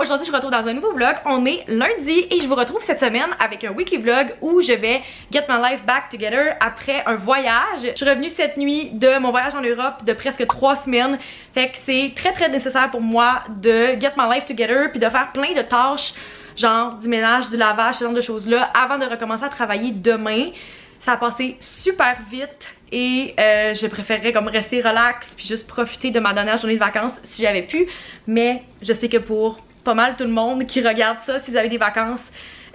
Aujourd'hui, je vous retrouve dans un nouveau vlog. On est lundi et je vous retrouve cette semaine avec un weekly vlog où je vais get my life back together après un voyage. Je suis revenue cette nuit de mon voyage en Europe de presque 3 semaines. Fait que c'est très nécessaire pour moi de get my life together puis de faire plein de tâches, genre du ménage, du lavage, ce genre de choses-là, avant de recommencer à travailler demain. Ça a passé super vite et je préférerais comme rester relax puis juste profiter de ma dernière journée de vacances si j'avais pu. Mais je sais que pour pas mal tout le monde qui regarde ça, si vous avez des vacances,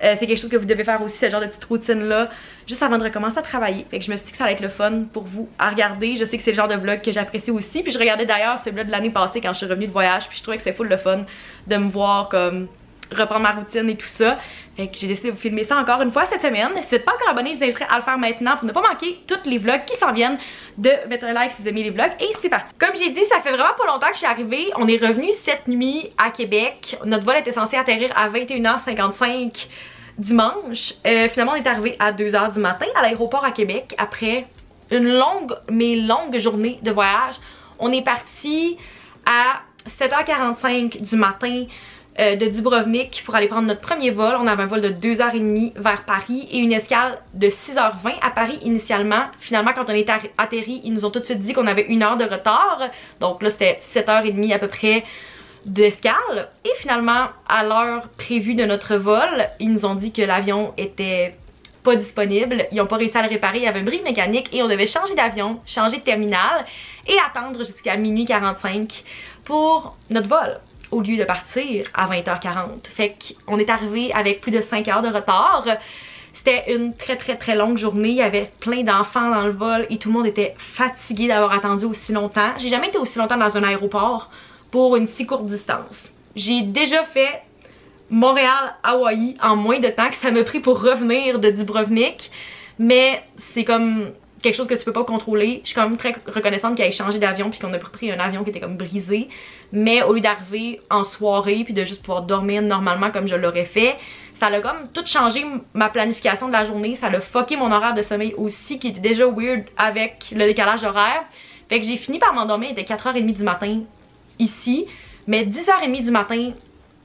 c'est quelque chose que vous devez faire aussi, ce genre de petite routine là, juste avant de recommencer à travailler. Fait que je me suis dit que ça allait être le fun pour vous à regarder. Je sais que c'est le genre de vlog que j'apprécie aussi. Puis je regardais d'ailleurs ce vlog de l'année passée quand je suis revenue de voyage. Puis je trouvais que c'est full le fun de me voir comme reprendre ma routine et tout ça. Fait que j'ai décidé de vous filmer ça encore une fois cette semaine. Si vous n'êtes pas encore abonné, je vous inviterai à le faire maintenant pour ne pas manquer tous les vlogs qui s'en viennent. De mettre un like si vous aimez les vlogs et c'est parti. Comme j'ai dit, ça fait vraiment pas longtemps que je suis arrivée. On est revenu cette nuit à Québec. Notre vol était censé atterrir à 21h55 dimanche. Finalement, on est arrivé à 2h du matin à l'aéroport à Québec après une longue journée de voyage. On est parti à 7h45 du matin de Dubrovnik pour aller prendre notre premier vol. On avait un vol de 2h30 vers Paris et une escale de 6h20 à Paris initialement. Finalement, quand on est atterri, ils nous ont tout de suite dit qu'on avait 1 heure de retard. Donc là, c'était 7h30 à peu près d'escale. Et finalement, à l'heure prévue de notre vol, ils nous ont dit que l'avion était pas disponible. Ils n'ont pas réussi à le réparer. Il y avait un bris mécanique et on devait changer d'avion, changer de terminal et attendre jusqu'à minuit 45 pour notre vol, au lieu de partir à 20h40. Fait qu'on est arrivé avec plus de 5 heures de retard. C'était une très longue journée. Il y avait plein d'enfants dans le vol et tout le monde était fatigué d'avoir attendu aussi longtemps. J'ai jamais été aussi longtemps dans un aéroport pour une si courte distance. J'ai déjà fait Montréal-Hawaï en moins de temps que ça m'a pris pour revenir de Dubrovnik. Mais c'est comme quelque chose que tu peux pas contrôler. Je suis quand même très reconnaissante qu'il ait changé d'avion puis qu'on a pris un avion qui était comme brisé. Mais au lieu d'arriver en soirée puis de juste pouvoir dormir normalement comme je l'aurais fait, ça a comme tout changé ma planification de la journée. Ça a fucké mon horaire de sommeil aussi qui était déjà weird avec le décalage horaire. Fait que j'ai fini par m'endormir, il était 4h30 du matin ici, mais 10h30 du matin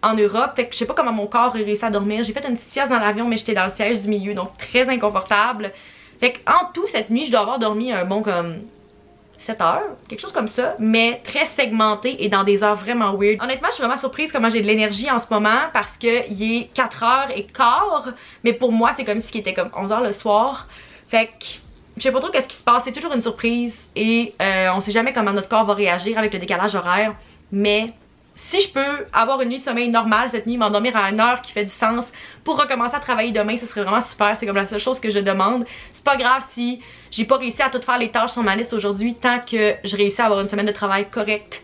en Europe. Fait que je sais pas comment mon corps a réussi à dormir. J'ai fait une petite sieste dans l'avion mais j'étais dans le siège du milieu donc très inconfortable. Fait qu'en tout, cette nuit, je dois avoir dormi un bon comme 7 heures, quelque chose comme ça, mais très segmenté et dans des heures vraiment weird. Honnêtement, je suis vraiment surprise comment j'ai de l'énergie en ce moment parce que il est 4h15, mais pour moi, c'est comme si il était comme 11h le soir. Fait que je sais pas trop qu'est-ce qui se passe, c'est toujours une surprise et on sait jamais comment notre corps va réagir avec le décalage horaire, mais si je peux avoir une nuit de sommeil normale cette nuit, m'endormir à une heure qui fait du sens pour recommencer à travailler demain, ce serait vraiment super. C'est comme la seule chose que je demande. C'est pas grave si j'ai pas réussi à tout faire les tâches sur ma liste aujourd'hui tant que je réussis à avoir une semaine de travail correcte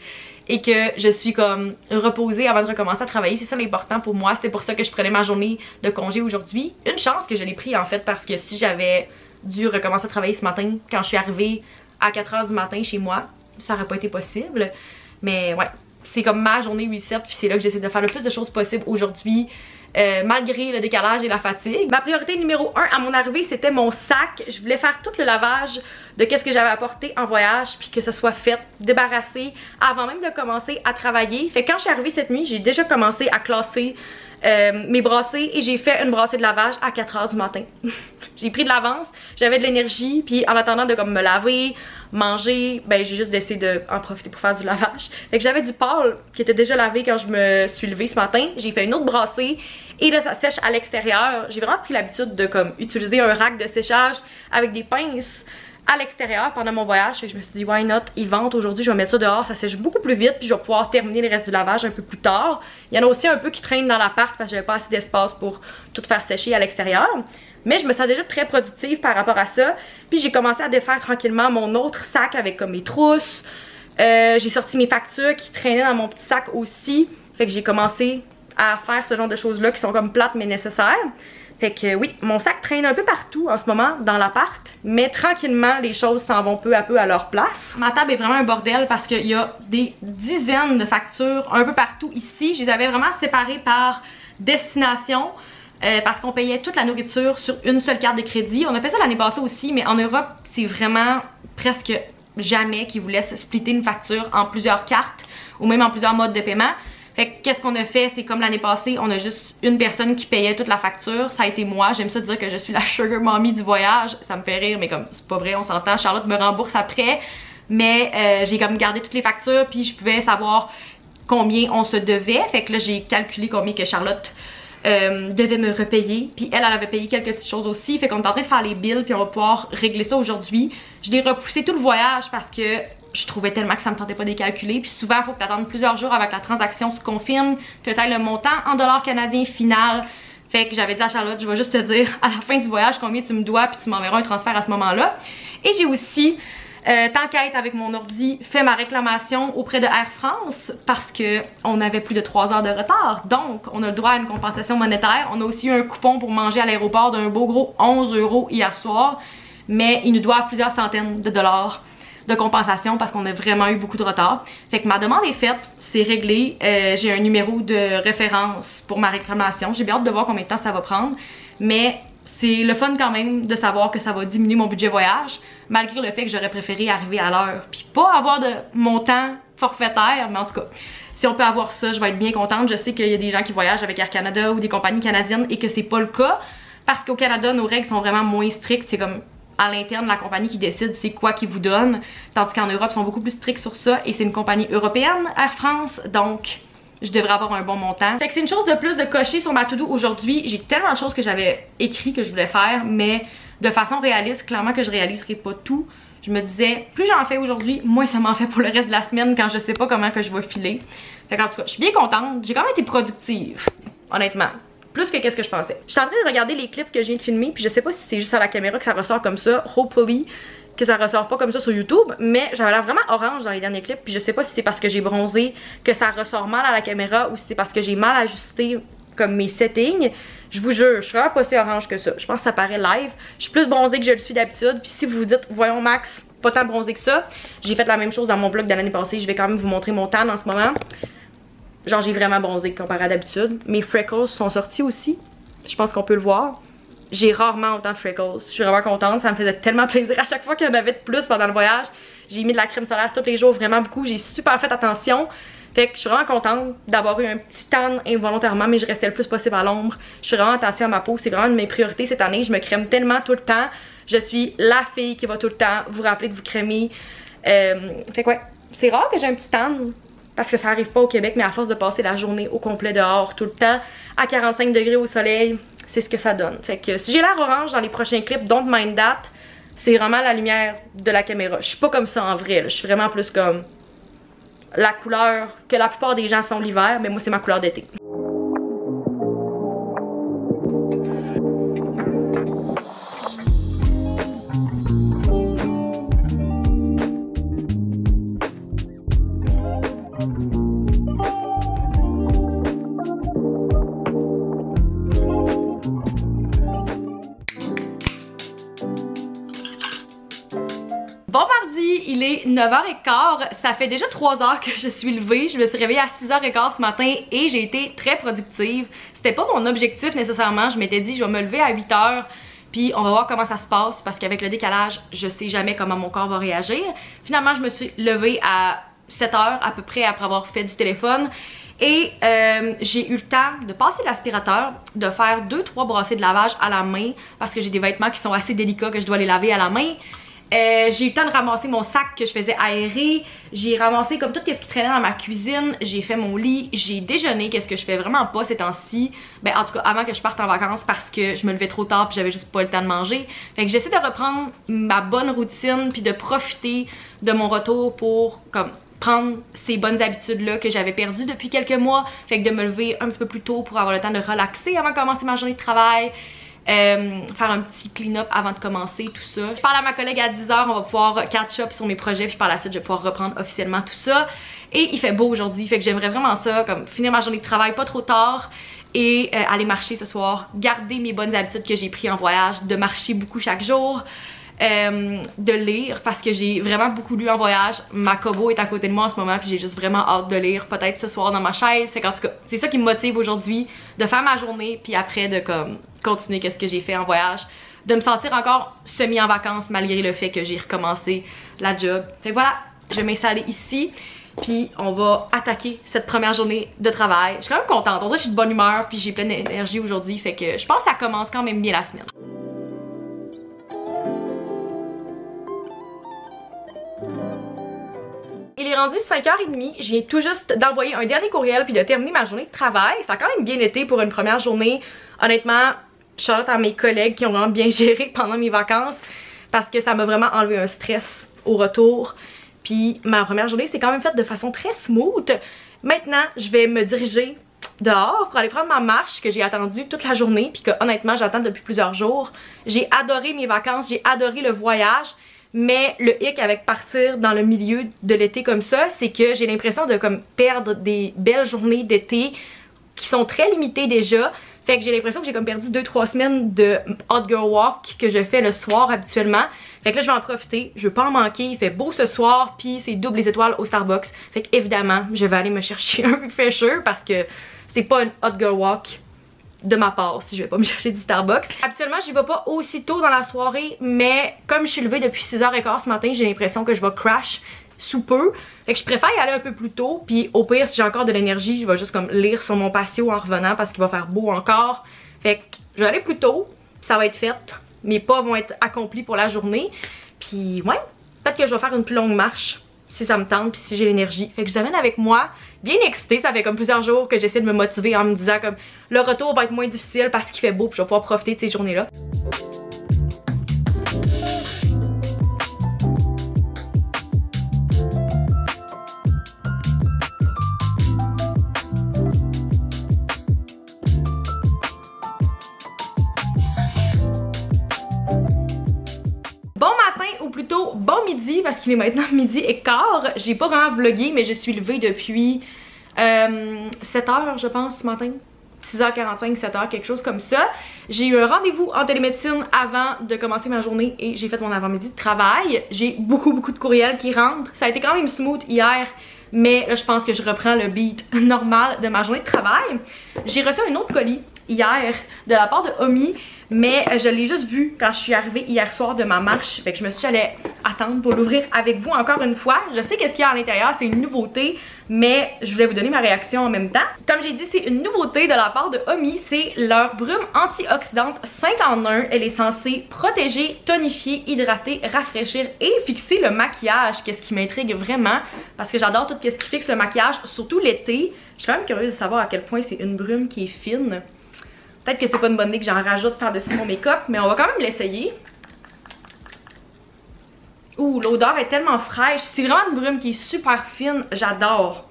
et que je suis comme reposée avant de recommencer à travailler. C'est ça l'important pour moi. C'était pour ça que je prenais ma journée de congé aujourd'hui. Une chance que je l'ai pris en fait parce que si j'avais dû recommencer à travailler ce matin quand je suis arrivée à 4h du matin chez moi, ça aurait pas été possible. Mais ouais. C'est comme ma journée reset puis c'est là que j'essaie de faire le plus de choses possible aujourd'hui malgré le décalage et la fatigue. Ma priorité numéro 1 à mon arrivée c'était mon sac. Je voulais faire tout le lavage de qu'est-ce que j'avais apporté en voyage puis que ce soit fait, débarrassé avant même de commencer à travailler. Fait que quand je suis arrivée cette nuit, j'ai déjà commencé à classer mes brassées et j'ai fait une brassée de lavage à 4h du matin. J'ai pris de l'avance, j'avais de l'énergie puis en attendant de comme me laver, manger, ben j'ai juste décidé d'en profiter pour faire du lavage. Fait que j'avais du pâle qui était déjà lavé quand je me suis levée ce matin. J'ai fait une autre brassée et là ça sèche à l'extérieur. J'ai vraiment pris l'habitude de comme utiliser un rack de séchage avec des pinces à l'extérieur pendant mon voyage. Fait que je me suis dit why not, ils vendent aujourd'hui, je vais mettre ça dehors, ça sèche beaucoup plus vite puis je vais pouvoir terminer le reste du lavage un peu plus tard. Il y en a aussi un peu qui traînent dans l'appart parce que j'avais pas assez d'espace pour tout faire sécher à l'extérieur. Mais je me sens déjà très productive par rapport à ça. Puis j'ai commencé à défaire tranquillement mon autre sac avec comme mes trousses. J'ai sorti mes factures qui traînaient dans mon petit sac aussi. Fait que j'ai commencé à faire ce genre de choses là qui sont comme plates mais nécessaires. Fait que oui, mon sac traîne un peu partout en ce moment dans l'appart, mais tranquillement les choses s'en vont peu à peu à leur place. Ma table est vraiment un bordel parce qu'il y a des dizaines de factures un peu partout ici. Je les avais vraiment séparées par destination parce qu'on payait toute la nourriture sur une seule carte de crédit. On a fait ça l'année passée aussi, mais en Europe c'est vraiment presque jamais qu'ils vous laissent splitter une facture en plusieurs cartes ou même en plusieurs modes de paiement. Fait que qu'est-ce qu'on a fait, c'est comme l'année passée, on a juste une personne qui payait toute la facture, ça a été moi. J'aime ça dire que je suis la sugar mommy du voyage, ça me fait rire mais comme c'est pas vrai, on s'entend, Charlotte me rembourse après. Mais j'ai comme gardé toutes les factures puis je pouvais savoir combien on se devait. Fait que là j'ai calculé combien que Charlotte devait me repayer. Puis elle avait payé quelques petites choses aussi. Fait qu'on est en train de faire les bills puis on va pouvoir régler ça aujourd'hui. Je l'ai repoussé tout le voyage parce que je trouvais tellement que ça me tentait pas de les calculer. Puis souvent, il faut que tu attendes plusieurs jours avant que la transaction se confirme, que tu aies le montant en dollars canadiens final. Fait que j'avais dit à Charlotte, je vais juste te dire à la fin du voyage combien tu me dois, puis tu m'enverras un transfert à ce moment-là. Et j'ai aussi, tant qu'à être avec mon ordi, fait ma réclamation auprès de Air France parce que on avait plus de 3 heures de retard. Donc, on a le droit à une compensation monétaire. On a aussi eu un coupon pour manger à l'aéroport d'un beau gros 11 € hier soir. Mais ils nous doivent plusieurs centaines de dollars de compensation parce qu'on a vraiment eu beaucoup de retard. Fait que ma demande est faite, c'est réglé. J'ai un numéro de référence pour ma réclamation. J'ai bien hâte de voir combien de temps ça va prendre. Mais c'est le fun quand même de savoir que ça va diminuer mon budget voyage, malgré le fait que j'aurais préféré arriver à l'heure. Puis pas avoir de montant forfaitaire, mais en tout cas, si on peut avoir ça, je vais être bien contente. Je sais qu'il y a des gens qui voyagent avec Air Canada ou des compagnies canadiennes et que c'est pas le cas. Parce qu'au Canada, nos règles sont vraiment moins strictes. C'est comme à l'interne la compagnie qui décide c'est quoi qu'ils vous donne, tandis qu'en Europe ils sont beaucoup plus stricts sur ça et c'est une compagnie européenne, Air France, donc je devrais avoir un bon montant. Fait que c'est une chose de plus de cocher sur ma to-do aujourd'hui. J'ai tellement de choses que j'avais écrit que je voulais faire, mais de façon réaliste, clairement que je réaliserai pas tout. Je me disais, plus j'en fais aujourd'hui, moins ça m'en fait pour le reste de la semaine quand je sais pas comment que je vais filer. Fait qu'en tout cas, je suis bien contente, j'ai quand même été productive, honnêtement. Plus que qu'est-ce que je pensais. Je suis en train de regarder les clips que je viens de filmer, puis je sais pas si c'est juste à la caméra que ça ressort comme ça. Hopefully que ça ressort pas comme ça sur YouTube, mais j'avais l'air vraiment orange dans les derniers clips, puis je sais pas si c'est parce que j'ai bronzé que ça ressort mal à la caméra ou si c'est parce que j'ai mal ajusté comme mes settings. Je vous jure, je suis vraiment pas si orange que ça. Je pense que ça paraît live. Je suis plus bronzée que je le suis d'habitude, puis si vous vous dites, voyons Max, pas tant bronzé que ça, j'ai fait la même chose dans mon vlog de l'année passée. Je vais quand même vous montrer mon tan en ce moment. Genre j'ai vraiment bronzé comparé à d'habitude. Mes freckles sont sortis aussi. Je pense qu'on peut le voir. J'ai rarement autant de freckles. Je suis vraiment contente. Ça me faisait tellement plaisir à chaque fois qu'il y en avait de plus pendant le voyage. J'ai mis de la crème solaire tous les jours, vraiment beaucoup. J'ai super fait attention. Fait que je suis vraiment contente d'avoir eu un petit tan involontairement, mais je restais le plus possible à l'ombre. Je suis vraiment attention à ma peau. C'est vraiment une de mes priorités cette année. Je me crème tellement tout le temps. Je suis la fille qui va tout le temps vous rappeler de vous crémer. Fait que ouais, c'est rare que j'ai un petit tan. Parce que ça arrive pas au Québec, mais à force de passer la journée au complet dehors, tout le temps, à 45 degrés au soleil, c'est ce que ça donne. Fait que si j'ai l'air orange dans les prochains clips, don't mind that, c'est vraiment la lumière de la caméra. Je suis pas comme ça en vrai, là. Je suis vraiment plus comme la couleur que la plupart des gens sont l'hiver, mais moi c'est ma couleur d'été. Bon mardi, il est 9h15, ça fait déjà 3 heures que je suis levée, je me suis réveillée à 6h15 ce matin et j'ai été très productive. C'était pas mon objectif nécessairement, je m'étais dit je vais me lever à 8h puis on va voir comment ça se passe parce qu'avec le décalage, je sais jamais comment mon corps va réagir. Finalement, je me suis levée à 7h à peu près après avoir fait du téléphone. Et j'ai eu le temps de passer l'aspirateur, de faire 2-3 brassées de lavage à la main parce que j'ai des vêtements qui sont assez délicats que je dois les laver à la main. J'ai eu le temps de ramasser mon sac que je faisais aérer. J'ai ramassé comme tout ce qui traînait dans ma cuisine. J'ai fait mon lit, j'ai déjeuné, qu'est-ce que je fais vraiment pas ces temps-ci. Ben en tout cas avant que je parte en vacances parce que je me levais trop tard puis j'avais juste pas le temps de manger. Fait que j'essaie de reprendre ma bonne routine puis de profiter de mon retour pour comme prendre ces bonnes habitudes-là que j'avais perdues depuis quelques mois. Fait que de me lever un petit peu plus tôt pour avoir le temps de relaxer avant de commencer ma journée de travail. Faire un petit clean-up avant de commencer tout ça. Je parle à ma collègue à 10h, on va pouvoir catch-up sur mes projets puis par la suite je vais pouvoir reprendre officiellement tout ça. Et il fait beau aujourd'hui, fait que j'aimerais vraiment ça, comme finir ma journée de travail pas trop tard et aller marcher ce soir, garder mes bonnes habitudes que j'ai prises en voyage, de marcher beaucoup chaque jour. De lire parce que j'ai vraiment beaucoup lu en voyage. Ma Kobo est à côté de moi en ce moment puis j'ai juste vraiment hâte de lire peut-être ce soir dans ma chaise. En tout cas, c'est ça qui me motive aujourd'hui, de faire ma journée puis après de comme continuer qu'est-ce que j'ai fait en voyage de me sentir encore semi en vacances malgré le fait que j'ai recommencé la job. Fait que voilà, je vais m'installer ici. Puis on va attaquer cette première journée de travail. Je suis quand même contente. On dirait que je suis de bonne humeur puis j'ai plein d'énergie aujourd'hui. Fait que je pense que ça commence quand même bien la semaine. Il est rendu 5h30, je viens tout juste d'envoyer un dernier courriel puis de terminer ma journée de travail. Ça a quand même bien été pour une première journée. Honnêtement, shout-out à mes collègues qui ont vraiment bien géré pendant mes vacances parce que ça m'a vraiment enlevé un stress au retour. Puis ma première journée s'est quand même faite de façon très smooth. Maintenant, je vais me diriger dehors pour aller prendre ma marche que j'ai attendue toute la journée puis que honnêtement j'attends depuis plusieurs jours. J'ai adoré mes vacances, j'ai adoré le voyage. Mais le hic avec partir dans le milieu de l'été comme ça, c'est que j'ai l'impression de comme perdre des belles journées d'été qui sont très limitées déjà. Fait que j'ai l'impression que j'ai comme perdu 2-3 semaines de hot girl walk que je fais le soir habituellement. Fait que là je vais en profiter, je veux pas en manquer, il fait beau ce soir puis c'est double les étoiles au Starbucks. Fait que évidemment je vais aller me chercher un refresher parce que c'est pas une hot girl walk de ma part si je vais pas me chercher du Starbucks. Habituellement j'y vais pas aussitôt dans la soirée, mais comme je suis levée depuis 6h15 ce matin, j'ai l'impression que je vais crash sous peu. Fait que je préfère y aller un peu plus tôt, puis au pire si j'ai encore de l'énergie, je vais juste comme lire sur mon patio en revenant parce qu'il va faire beau encore. Fait que je vais aller plus tôt, ça va être fait, mes pas vont être accomplis pour la journée. Puis ouais, peut-être que je vais faire une plus longue marche si ça me tente puis si j'ai l'énergie. Fait que je vous amène avec moi, bien excitée, ça fait comme plusieurs jours que j'essaie de me motiver en me disant comme le retour va être moins difficile parce qu'il fait beau puis je vais pouvoir profiter de ces journées-là. Bon matin ou plutôt bon midi parce qu'il est maintenant midi et quart. J'ai pas vraiment vlogué mais je suis levée depuis 7h je pense ce matin. 6h45, 7h, quelque chose comme ça. J'ai eu un rendez-vous en télémédecine avant de commencer ma journée et j'ai fait mon avant-midi de travail. J'ai beaucoup de courriels qui rentrent. Ça a été quand même smooth hier, mais là je pense que je reprends le beat normal de ma journée de travail. J'ai reçu un autre colis hier de la part de Omi, mais je l'ai juste vu quand je suis arrivée hier soir de ma marche. Fait que je me suis dit j'allais attendre pour l'ouvrir avec vous encore une fois. Je sais qu'est-ce qu'il y a à l'intérieur, c'est une nouveauté, mais je voulais vous donner ma réaction en même temps. Comme j'ai dit, c'est une nouveauté de la part de Omi, c'est leur brume antioxydante 5 en 1. Elle est censée protéger, tonifier, hydrater, rafraîchir et fixer le maquillage. Qu'est-ce qui m'intrigue vraiment parce que j'adore tout ce qui fixe le maquillage, surtout l'été. Je suis quand même curieuse de savoir à quel point c'est une brume qui est fine. Peut-être que c'est pas une bonne idée que j'en rajoute par-dessus mon make-up, mais on va quand même l'essayer. Ouh, l'odeur est tellement fraîche. C'est vraiment une brume qui est super fine. J'adore.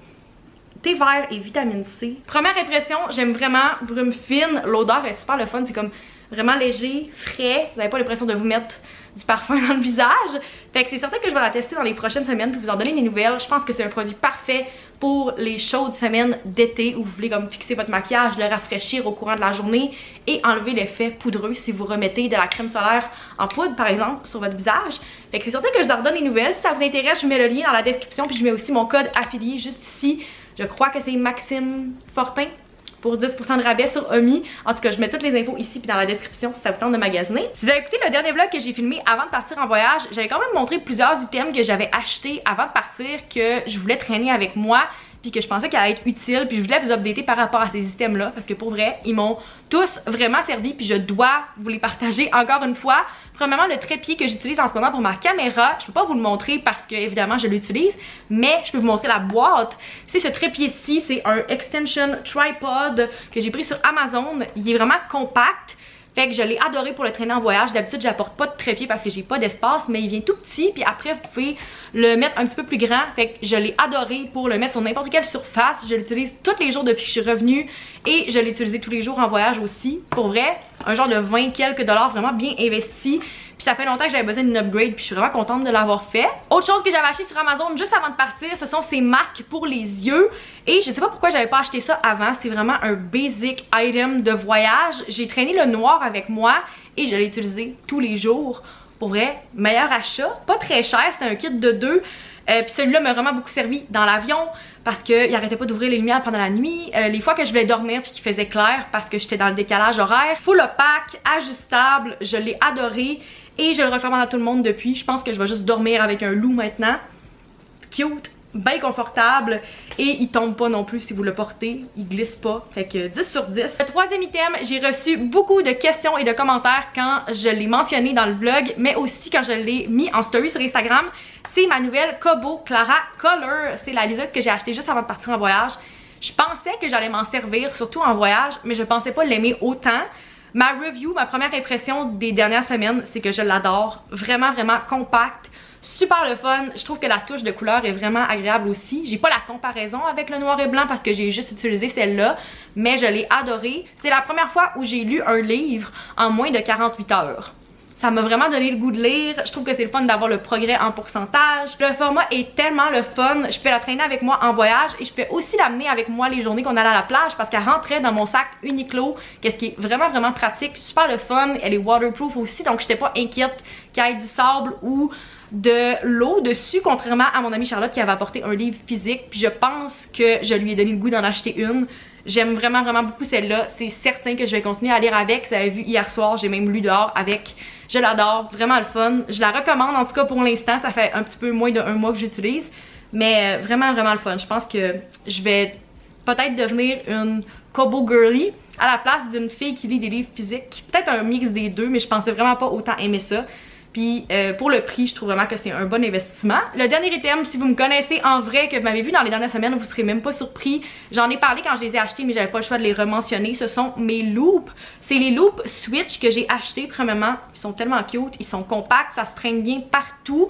Thé vert et vitamine C. Première impression, j'aime vraiment brume fine. L'odeur est super le fun. C'est comme vraiment léger, frais. Vous n'avez pas l'impression de vous mettre du parfum dans le visage. Fait que c'est certain que je vais la tester dans les prochaines semaines pour vous en donner des nouvelles. Je pense que c'est un produit parfait pour les chaudes semaines d'été où vous voulez comme fixer votre maquillage, le rafraîchir au courant de la journée et enlever l'effet poudreux si vous remettez de la crème solaire en poudre par exemple sur votre visage. Fait que c'est certain que je vous en redonne des nouvelles. Si ça vous intéresse, je vous mets le lien dans la description puis je mets aussi mon code affilié juste ici. Je crois que c'est Maxime Fortin pour 10% de rabais sur Omi. En tout cas, je mets toutes les infos ici puis dans la description si ça vous tente de magasiner. Si vous avez écouté le dernier vlog que j'ai filmé avant de partir en voyage, j'avais quand même montré plusieurs items que j'avais achetés avant de partir que je voulais traîner avec moi puis que je pensais qu'elle allait être utile, puis je voulais vous updater par rapport à ces items là parce que pour vrai, ils m'ont tous vraiment servi puis je dois vous les partager encore une fois. Premièrement, le trépied que j'utilise en ce moment pour ma caméra, je peux pas vous le montrer parce que évidemment je l'utilise, mais je peux vous montrer la boîte. C'est ce trépied-ci, c'est un extension tripod que j'ai pris sur Amazon. Il est vraiment compact. Fait que je l'ai adoré pour le traîner en voyage. D'habitude, j'apporte pas de trépied parce que j'ai pas d'espace, mais il vient tout petit. Puis après, vous pouvez le mettre un petit peu plus grand. Fait que je l'ai adoré pour le mettre sur n'importe quelle surface. Je l'utilise tous les jours depuis que je suis revenue. Et je l'ai utilisé tous les jours en voyage aussi. Pour vrai, un genre de 20 quelques dollars vraiment bien investi. Puis ça fait longtemps que j'avais besoin d'une upgrade, puis je suis vraiment contente de l'avoir fait. Autre chose que j'avais acheté sur Amazon juste avant de partir, ce sont ces masques pour les yeux. Et je sais pas pourquoi j'avais pas acheté ça avant, c'est vraiment un basic item de voyage. J'ai traîné le noir avec moi et je l'ai utilisé tous les jours. Pour vrai, meilleur achat, pas très cher, c'était un kit de 2. Puis celui-là m'a vraiment beaucoup servi dans l'avion parce qu'il arrêtait pas d'ouvrir les lumières pendant la nuit. Les fois que je voulais dormir puis qu'il faisait clair parce que j'étais dans le décalage horaire. Full opaque, ajustable, je l'ai adoré et je le recommande à tout le monde depuis. Je pense que je vais juste dormir avec un loup maintenant. Cute, bien confortable et il tombe pas non plus si vous le portez, il glisse pas, fait que 10 sur 10. Le troisième item, j'ai reçu beaucoup de questions et de commentaires quand je l'ai mentionné dans le vlog, mais aussi quand je l'ai mis en story sur Instagram. C'est ma nouvelle Kobo Clara Color, c'est la liseuse que j'ai achetée juste avant de partir en voyage. Je pensais que j'allais m'en servir, surtout en voyage, mais je pensais pas l'aimer autant. Ma review, ma première impression des dernières semaines, c'est que je l'adore, vraiment vraiment compacte. Super le fun, je trouve que la touche de couleur est vraiment agréable aussi. J'ai pas la comparaison avec le noir et blanc parce que j'ai juste utilisé celle-là, mais je l'ai adorée. C'est la première fois où j'ai lu un livre en moins de 48 heures. Ça m'a vraiment donné le goût de lire. Je trouve que c'est le fun d'avoir le progrès en pourcentage. Le format est tellement le fun. Je peux la traîner avec moi en voyage et je peux aussi l'amener avec moi les journées qu'on allait à la plage parce qu'elle rentrait dans mon sac Uniqlo, qu'est-ce qui est vraiment vraiment pratique, super le fun. Elle est waterproof aussi, donc j'étais pas inquiète qu'il y ait du sable ou de l'eau dessus, contrairement à mon amie Charlotte qui avait apporté un livre physique. Puis je pense que je lui ai donné le goût d'en acheter une. J'aime vraiment vraiment beaucoup celle-là. C'est certain que je vais continuer à lire avec. Vous avez vu hier soir, j'ai même lu dehors avec. Je l'adore, vraiment le fun. Je la recommande en tout cas pour l'instant. Ça fait un petit peu moins d'un mois que j'utilise. Mais vraiment vraiment le fun. Je pense que je vais peut-être devenir une Kobo girly à la place d'une fille qui lit des livres physiques. Peut-être un mix des deux, mais je pensais vraiment pas autant aimer ça. Puis pour le prix, je trouve vraiment que c'est un bon investissement. Le dernier item, si vous me connaissez en vrai, que vous m'avez vu dans les dernières semaines, vous serez même pas surpris. J'en ai parlé quand je les ai achetés, mais j'avais pas le choix de les rementionner. Ce sont mes loops. C'est les loops Switch que j'ai achetés premièrement. Ils sont tellement cute, ils sont compacts, ça se traîne bien partout.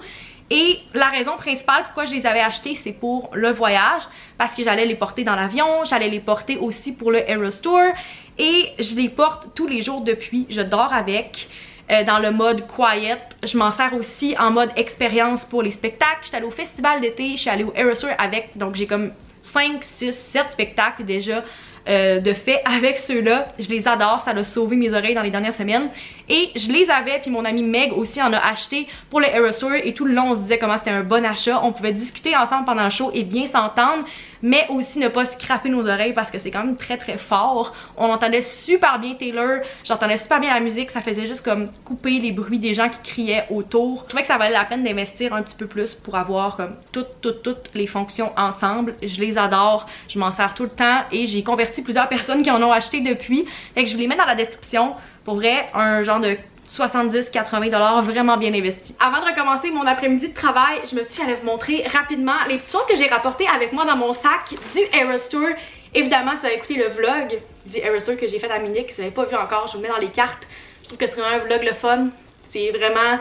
Et la raison principale pourquoi je les avais achetés, c'est pour le voyage. Parce que j'allais les porter dans l'avion, j'allais les porter aussi pour le Eras Tour. Et je les porte tous les jours depuis, je dors avec. Dans le mode quiet. Je m'en sers aussi en mode expérience pour les spectacles. J'étais allée au festival d'été, je suis allée au Eras Tour avec, donc j'ai comme 5, 6, 7 spectacles déjà de fait avec ceux-là. Je les adore, ça a sauvé mes oreilles dans les dernières semaines. Et je les avais, puis mon amie Meg aussi en a acheté pour le Eras Tour et tout le long on se disait comment c'était un bon achat. On pouvait discuter ensemble pendant le show et bien s'entendre, mais aussi ne pas scraper nos oreilles parce que c'est quand même très très fort. On entendait super bien Taylor, j'entendais super bien la musique, ça faisait juste comme couper les bruits des gens qui criaient autour. Je trouvais que ça valait la peine d'investir un petit peu plus pour avoir comme toutes les fonctions ensemble. Je les adore, je m'en sers tout le temps et j'ai converti plusieurs personnes qui en ont acheté depuis. Fait que je vous les mets dans la description. Pour vrai, un genre de 70-80$ vraiment bien investi. Avant de recommencer mon après-midi de travail, je me suis dit j'allais vous montrer rapidement les petites choses que j'ai rapportées avec moi dans mon sac du Eras Tour. Évidemment, si vous avez écouté le vlog du Eras Tour que j'ai fait à Munich, si vous n'avez pas vu encore, je vous le mets dans les cartes. Je trouve que c'est vraiment un vlog le fun. C'est vraiment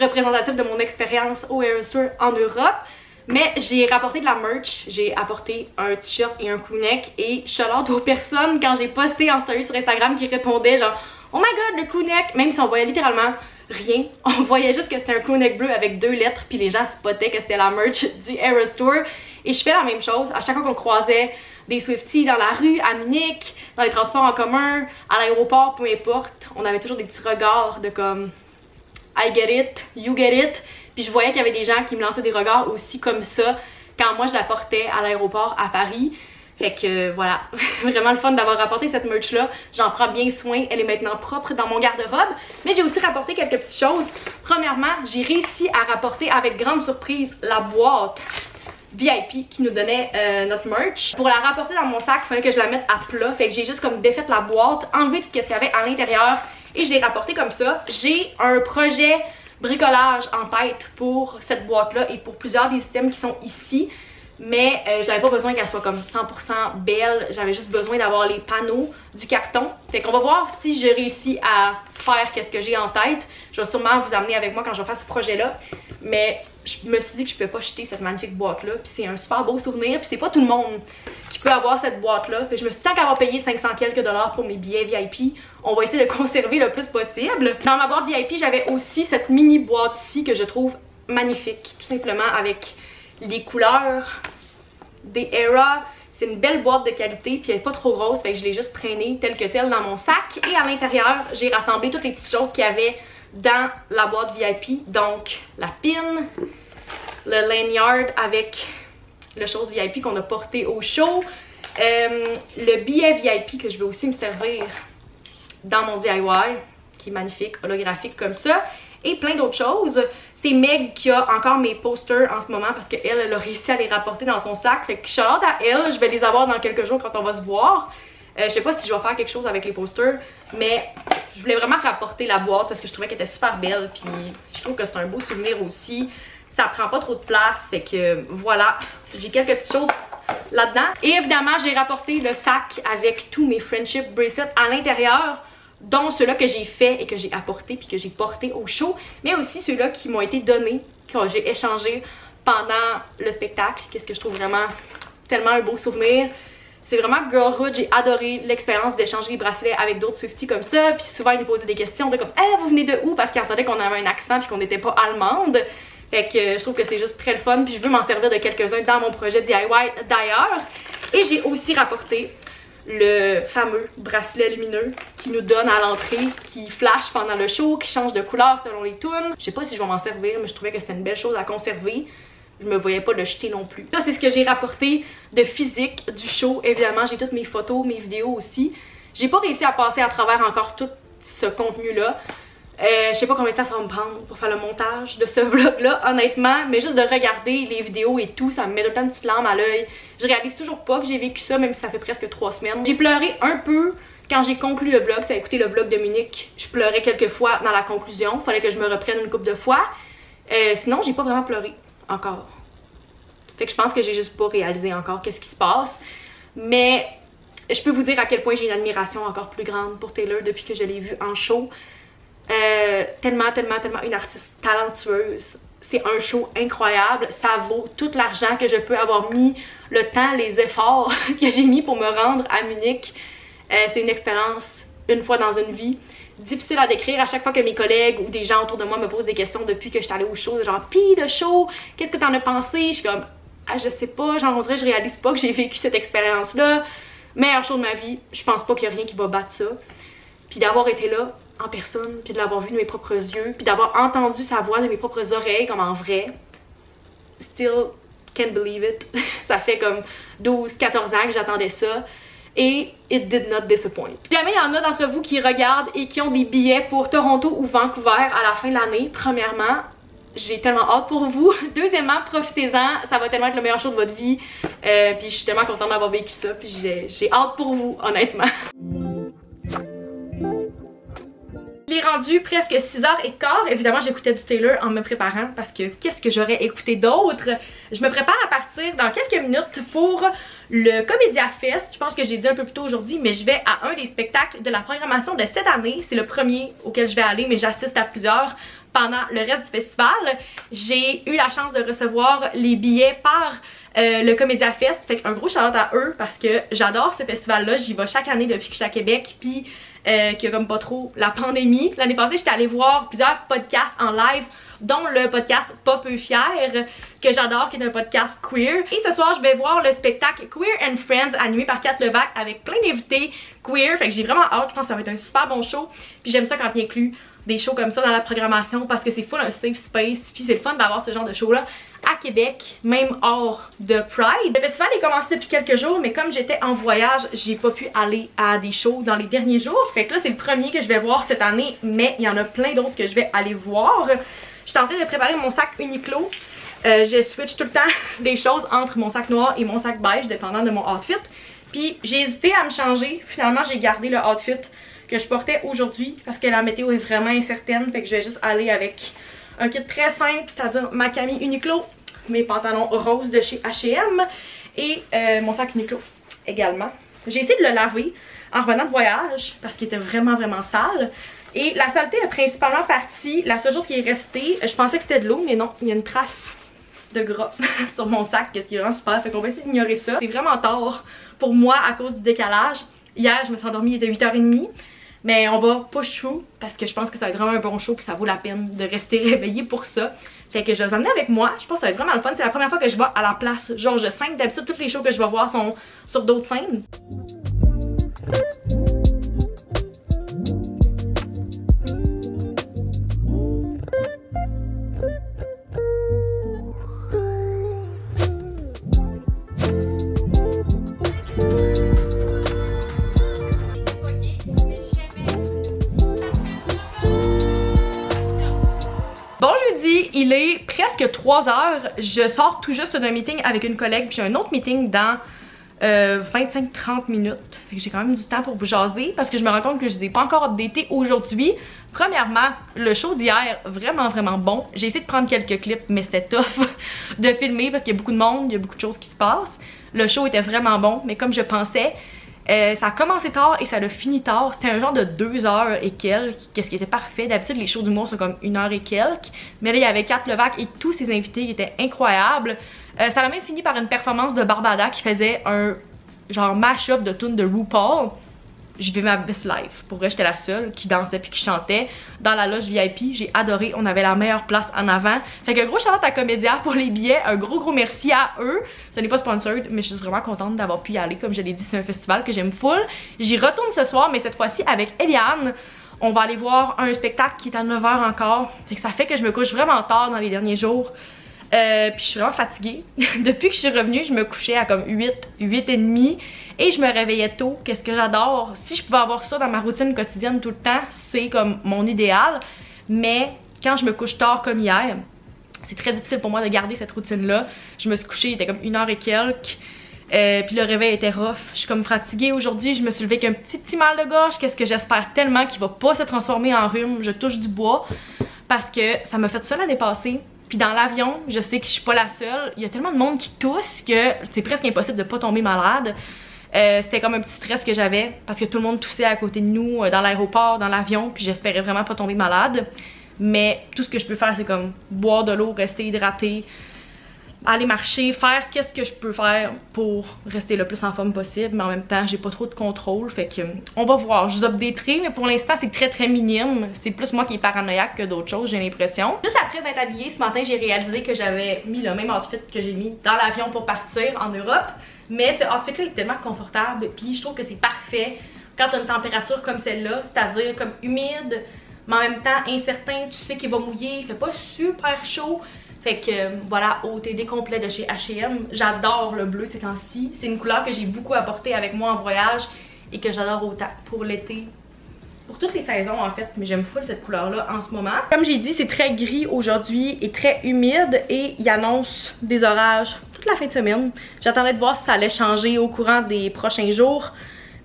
représentatif de mon expérience au Eras Tour en Europe. Mais j'ai rapporté de la merch, j'ai apporté un t-shirt et un crewneck et shout-out aux personnes quand j'ai posté en story sur Instagram qui répondaient genre oh my god, le crewneck, même si on voyait littéralement rien, on voyait juste que c'était un crewneck bleu avec 2 lettres puis les gens spottaient que c'était la merch du Eras Tour. Et je fais la même chose à chaque fois qu'on croisait des Swifties dans la rue, à Munich, dans les transports en commun, à l'aéroport, peu importe, on avait toujours des petits regards de comme I get it, you get it. Puis je voyais qu'il y avait des gens qui me lançaient des regards aussi comme ça quand moi je la portais à l'aéroport à Paris. Fait que voilà, vraiment le fun d'avoir rapporté cette merch là. J'en prends bien soin, elle est maintenant propre dans mon garde-robe. Mais j'ai aussi rapporté quelques petites choses. Premièrement, j'ai réussi à rapporter avec grande surprise la boîte VIP qui nous donnait notre merch. Pour la rapporter dans mon sac, il fallait que je la mette à plat. Fait que j'ai juste comme défait la boîte, enlevé tout ce qu'il y avait à l'intérieur et je l'ai rapporté comme ça. J'ai un projet bricolage en tête pour cette boîte là et pour plusieurs des items qui sont ici. Mais j'avais pas besoin qu'elle soit comme 100% belle, j'avais juste besoin d'avoir les panneaux du carton. Fait qu'on va voir si je réussis à faire qu'est-ce que j'ai en tête. Je vais sûrement vous amener avec moi quand je vais faire ce projet-là. Mais je me suis dit que je pouvais pas jeter cette magnifique boîte-là. Puis c'est un super beau souvenir. Puis c'est pas tout le monde qui peut avoir cette boîte-là. Fait que je me suis dit tant qu'à avoir payé 500 quelques dollars pour mes billets VIP, on va essayer de conserver le plus possible. Dans ma boîte VIP, j'avais aussi cette mini boîte-ci que je trouve magnifique. Tout simplement avec les couleurs des Era. C'est une belle boîte de qualité puis elle est pas trop grosse, fait que je l'ai juste traînée telle que telle dans mon sac. Et à l'intérieur, j'ai rassemblé toutes les petites choses qu'il y avait dans la boîte VIP. Donc la pin, le lanyard avec le chose VIP qu'on a porté au show, le billet VIP que je vais aussi me servir dans mon DIY, qui est magnifique, holographique comme ça, et plein d'autres choses. C'est Meg qui a encore mes posters en ce moment parce qu'elle, elle a réussi à les rapporter dans son sac. Fait que shout out à elle, je vais les avoir dans quelques jours quand on va se voir. Je sais pas si je vais faire quelque chose avec les posters, mais je voulais vraiment rapporter la boîte parce que je trouvais qu'elle était super belle. Puis je trouve que c'est un beau souvenir aussi. Ça prend pas trop de place, fait que voilà, j'ai quelques petites choses là-dedans. Et évidemment, j'ai rapporté le sac avec tous mes friendship bracelets à l'intérieur, dont ceux-là que j'ai fait et que j'ai apporté puis que j'ai porté au show, mais aussi ceux-là qui m'ont été donnés, que j'ai échangé pendant le spectacle. Qu'est-ce que je trouve vraiment tellement un beau souvenir. C'est vraiment girlhood, j'ai adoré l'expérience d'échanger les bracelets avec d'autres Swifties comme ça. Puis souvent ils nous posaient des questions de comme hey, vous venez de où? Parce qu'ils entendaient qu'on avait un accent puis qu'on n'était pas allemande. Fait que je trouve que c'est juste très le fun. Puis je veux m'en servir de quelques-uns dans mon projet DIY d'ailleurs. Et j'ai aussi rapporté le fameux bracelet lumineux qui nous donne à l'entrée, qui flash pendant le show, qui change de couleur selon les tunes. Je sais pas si je vais m'en servir, mais je trouvais que c'était une belle chose à conserver. Je me voyais pas le jeter non plus. Ça, c'est ce que j'ai rapporté de physique du show. Évidemment, j'ai toutes mes photos, mes vidéos aussi. J'ai pas réussi à passer à travers encore tout ce contenu-là. Je sais pas combien de temps ça va me prendre pour faire le montage de ce vlog-là, honnêtement. Mais juste de regarder les vidéos et tout, ça me met tout le temps une petite larme à l'œil. Je réalise toujours pas que j'ai vécu ça, même si ça fait presque 3 semaines. J'ai pleuré un peu quand j'ai conclu le vlog. Ça a écouté le vlog de Munich. Je pleurais quelques fois dans la conclusion. Fallait que je me reprenne une couple de fois. Sinon, j'ai pas vraiment pleuré. Encore. Fait que je pense que j'ai juste pas réalisé encore qu'est-ce qui se passe. Mais je peux vous dire à quel point j'ai une admiration encore plus grande pour Taylor depuis que je l'ai vue en show. Tellement une artiste talentueuse. C'est un show incroyable. Ça vaut tout l'argent que je peux avoir mis, le temps, les efforts que j'ai mis pour me rendre à Munich. C'est une expérience une fois dans une vie. Difficile à décrire à chaque fois que mes collègues ou des gens autour de moi me posent des questions depuis que je suis allée au show, genre pis le show, qu'est-ce que t'en as pensé? Je suis comme ah je sais pas, genre on dirait je réalise pas que j'ai vécu cette expérience là. Meilleur show de ma vie, je pense pas qu'il y a rien qui va battre ça. Puis d'avoir été là en personne, puis de l'avoir vu de mes propres yeux, puis d'avoir entendu sa voix de mes propres oreilles comme en vrai. Still can't believe it. Ça fait comme 12-14 ans que j'attendais ça. Et it did not disappoint. Si jamais il y en a d'entre vous qui regardent et qui ont des billets pour Toronto ou Vancouver à la fin de l'année, premièrement, j'ai tellement hâte pour vous. Deuxièmement, profitez-en, ça va tellement être le meilleur show de votre vie. Puis je suis tellement contente d'avoir vécu ça, puis j'ai hâte pour vous, honnêtement. Il est rendu presque 6h15. Évidemment, j'écoutais du Taylor en me préparant parce que qu'est-ce que j'aurais écouté d'autre? Je me prépare à partir dans quelques minutes pour le Comédia Fest. Je pense que j'ai dit un peu plus tôt aujourd'hui, mais je vais à un des spectacles de la programmation de cette année. C'est le premier auquel je vais aller, mais j'assiste à plusieurs pendant le reste du festival. J'ai eu la chance de recevoir les billets par le Comédia Fest. Fait qu'un gros shout-out à eux parce que j'adore ce festival-là. J'y vais chaque année depuis que je suis à Québec. Puis qu'il y a comme pas trop la pandémie. L'année passée, j'étais allée voir plusieurs podcasts en live, dont le podcast Pas peu fier, que j'adore, qui est un podcast queer. Et ce soir, je vais voir le spectacle Queer and Friends, animé par Kat Levac, avec plein d'invités queer. Fait que j'ai vraiment hâte, je pense que ça va être un super bon show. Puis j'aime ça quand il inclut des shows comme ça dans la programmation parce que c'est full un safe space. Puis c'est le fun d'avoir ce genre de show-là à Québec, même hors de Pride. Le festival est commencé depuis quelques jours, mais comme j'étais en voyage, j'ai pas pu aller à des shows dans les derniers jours. Fait que là, c'est le premier que je vais voir cette année, mais il y en a plein d'autres que je vais aller voir. Je suis en train de préparer mon sac Uniqlo. Je switch tout le temps des choses entre mon sac noir et mon sac beige, dépendant de mon outfit. Puis j'ai hésité à me changer. Finalement, j'ai gardé le outfit que je portais aujourd'hui parce que la météo est vraiment incertaine. Fait que je vais juste aller avec un kit très simple, c'est-à-dire ma camille Uniqlo, mes pantalons roses de chez H&M et mon sac Uniqlo également. J'ai essayé de le laver en revenant de voyage parce qu'il était vraiment sale. Et la saleté est principalement partie. La seule chose qui est restée, je pensais que c'était de l'eau, mais non, il y a une trace de gras sur mon sac, ce qui est vraiment super. Fait qu'on va essayer d'ignorer ça. C'est vraiment tard pour moi à cause du décalage. Hier, je me suis endormie, il était 8h30. Mais on va push through parce que je pense que ça va être vraiment un bon show puis ça vaut la peine de rester réveillé pour ça. Fait que je vais les emmener avec moi. Je pense que ça va être vraiment le fun. C'est la première fois que je vais à la place Georges V. D'habitude, toutes les shows que je vais voir sont sur d'autres scènes. presque 3 heures. Je sors tout juste d'un meeting avec une collègue, puis j'ai un autre meeting dans 25-30 minutes. Fait que j'ai quand même du temps pour vous jaser parce que je me rends compte que je ne les ai pas encore updatés aujourd'hui. Premièrement, le show d'hier, vraiment bon. J'ai essayé de prendre quelques clips, mais c'était tough de filmer parce qu'il y a beaucoup de monde, il y a beaucoup de choses qui se passent. Le show était vraiment bon, mais comme je pensais, ça a commencé tard et ça a fini tard. C'était un genre de 2 heures et quelques, qu'est-ce qui était parfait. D'habitude, les shows d'humour sont comme 1 heure et quelques. Mais là, il y avait Kat Levac et tous ses invités qui étaient incroyables. Ça a même fini par une performance de Barbada qui faisait un genre mash-up de tunes de RuPaul. Je vivais ma best life. Pour vrai, j'étais la seule qui dansait puis qui chantait dans la loge VIP. J'ai adoré. On avait la meilleure place en avant. Fait que gros shout-out à Comédia pour les billets. Un gros merci à eux. Ce n'est pas sponsored, mais je suis vraiment contente d'avoir pu y aller. Comme je l'ai dit, c'est un festival que j'aime full. J'y retourne ce soir, mais cette fois-ci avec Eliane. On va aller voir un spectacle qui est à 9 h encore. Fait que ça fait que je me couche vraiment tard dans les derniers jours. Puis je suis vraiment fatiguée. Depuis que je suis revenue, je me couchais à comme 8h30 et je me réveillais tôt. Qu'est-ce que j'adore. Si je pouvais avoir ça dans ma routine quotidienne tout le temps, c'est comme mon idéal. Mais quand je me couche tard comme hier, c'est très difficile pour moi de garder cette routine-là. Je me suis couchée, il était comme 1 heure et quelques. Puis le réveil était rough. Je suis comme fatiguée aujourd'hui. Je me suis levée avec un petit mal de gorge. Qu'est-ce que j'espère tellement qu'il va pas se transformer en rhume. Je touche du bois parce que ça m'a fait ça l'année passée. Puis dans l'avion, je sais que je suis pas la seule. Il y a tellement de monde qui tousse que c'est presque impossible de pas tomber malade. C'était comme un petit stress que j'avais parce que tout le monde toussait à côté de nous dans l'aéroport, dans l'avion. Puis j'espérais vraiment pas tomber malade. Mais tout ce que je peux faire, c'est comme boire de l'eau, rester hydratée, aller marcher, faire qu'est-ce que je peux faire pour rester le plus en forme possible. Mais en même temps, j'ai pas trop de contrôle. Fait que on va voir. Je vous updaterai, mais pour l'instant, c'est très minime. C'est plus moi qui est paranoïaque que d'autres choses, j'ai l'impression. Juste après m'être habillée, ce matin, j'ai réalisé que j'avais mis le même outfit que j'ai mis dans l'avion pour partir en Europe. Mais ce outfit-là est tellement confortable. Puis je trouve que c'est parfait quand t'as une température comme celle-là, c'est-à-dire comme humide, mais en même temps incertain. Tu sais qu'il va mouiller, il fait pas super chaud. Fait que voilà, OOTD complet de chez H&M. J'adore le bleu ces temps-ci. C'est une couleur que j'ai beaucoup apportée avec moi en voyage et que j'adore autant pour l'été. Pour toutes les saisons en fait, mais j'aime full cette couleur-là en ce moment. Comme j'ai dit, c'est très gris aujourd'hui et très humide et il annonce des orages toute la fin de semaine. J'attendais de voir si ça allait changer au courant des prochains jours.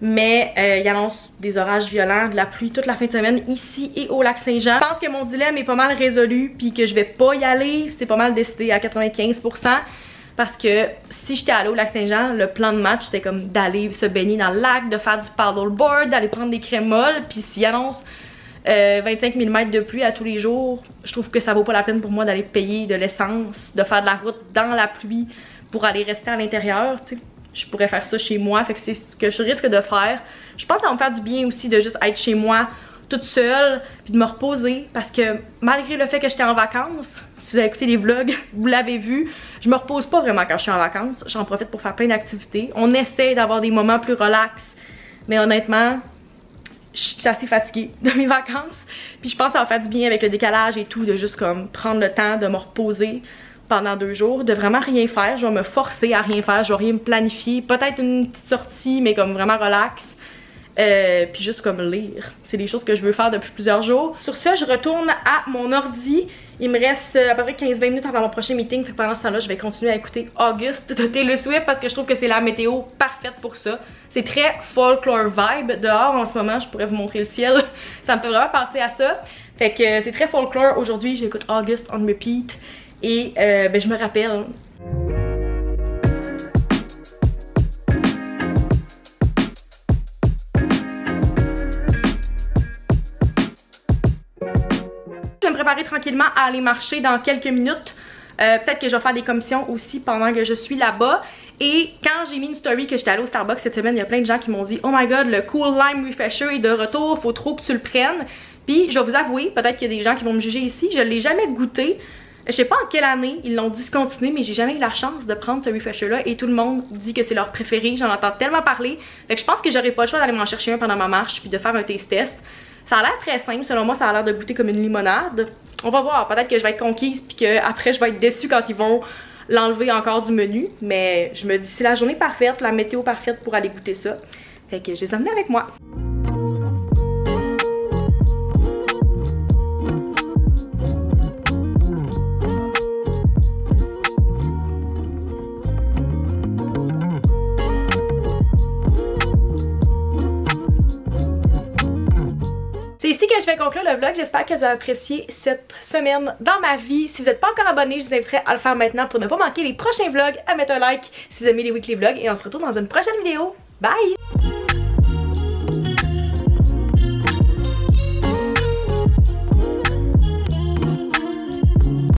Mais il annonce des orages violents, de la pluie toute la fin de semaine ici et au Lac-Saint-Jean. Je pense que mon dilemme est pas mal résolu puis que je vais pas y aller. C'est pas mal décidé à 95%. Parce que si j'étais allée au Lac-Saint-Jean, le plan de match c'était comme d'aller se baigner dans le lac, de faire du paddleboard, d'aller prendre des crémoles. Puis s'il annonce 25 000 mètres de pluie à tous les jours, je trouve que ça vaut pas la peine pour moi d'aller payer de l'essence, de faire de la route dans la pluie pour aller rester à l'intérieur, tu sais. Je pourrais faire ça chez moi, fait que c'est ce que je risque de faire. Je pense que ça va me faire du bien aussi de juste être chez moi toute seule, puis de me reposer, parce que malgré le fait que j'étais en vacances, si vous avez écouté les vlogs, vous l'avez vu, je me repose pas vraiment quand je suis en vacances. J'en profite pour faire plein d'activités. On essaie d'avoir des moments plus relax, mais honnêtement, je suis assez fatiguée de mes vacances. Puis je pense que ça va faire du bien avec le décalage et tout, de juste comme prendre le temps de me reposer pendant 2 jours, de vraiment rien faire. Je vais me forcer à rien faire, je vais rien me planifier, peut-être une petite sortie mais comme vraiment relax, puis juste comme lire. C'est des choses que je veux faire depuis plusieurs jours. Sur ce, je retourne à mon ordi. Il me reste à peu près 15-20 minutes avant mon prochain meeting, fait que pendant ce temps-là, je vais continuer à écouter August de Taylor Swift parce que je trouve que c'est la météo parfaite pour ça. C'est très folklore vibe dehors en ce moment, je pourrais vous montrer le ciel. Ça me fait vraiment penser à ça. Fait que c'est très folklore. Aujourd'hui, j'écoute August on repeat. Et ben, je me rappelle. Je vais me préparer tranquillement à aller marcher dans quelques minutes. Peut-être que je vais faire des commissions aussi pendant que je suis là-bas. Et quand j'ai mis une story que j'étais allée au Starbucks cette semaine, il y a plein de gens qui m'ont dit « Oh my god, le Cool Lime Refresher est de retour, faut trop que tu le prennes. » Puis je vais vous avouer, peut-être qu'il y a des gens qui vont me juger ici, je ne l'ai jamais goûté. Je sais pas en quelle année ils l'ont discontinué, mais j'ai jamais eu la chance de prendre ce refresher là et tout le monde dit que c'est leur préféré. J'en entends tellement parler. Fait que je pense que j'aurais pas le choix d'aller m'en chercher un pendant ma marche puis de faire un taste test. Ça a l'air très simple, selon moi ça a l'air de goûter comme une limonade. On va voir, peut-être que je vais être conquise puis que après je vais être déçue quand ils vont l'enlever encore du menu. Mais je me dis c'est la journée parfaite, la météo parfaite pour aller goûter ça. Fait que je les emmène avec moi. C'est ici que je vais conclure le vlog. J'espère que vous avez apprécié cette semaine dans ma vie. Si vous n'êtes pas encore abonné, je vous inviterai à le faire maintenant pour ne pas manquer les prochains vlogs, à mettre un like si vous aimez les weekly vlogs et on se retrouve dans une prochaine vidéo. Bye!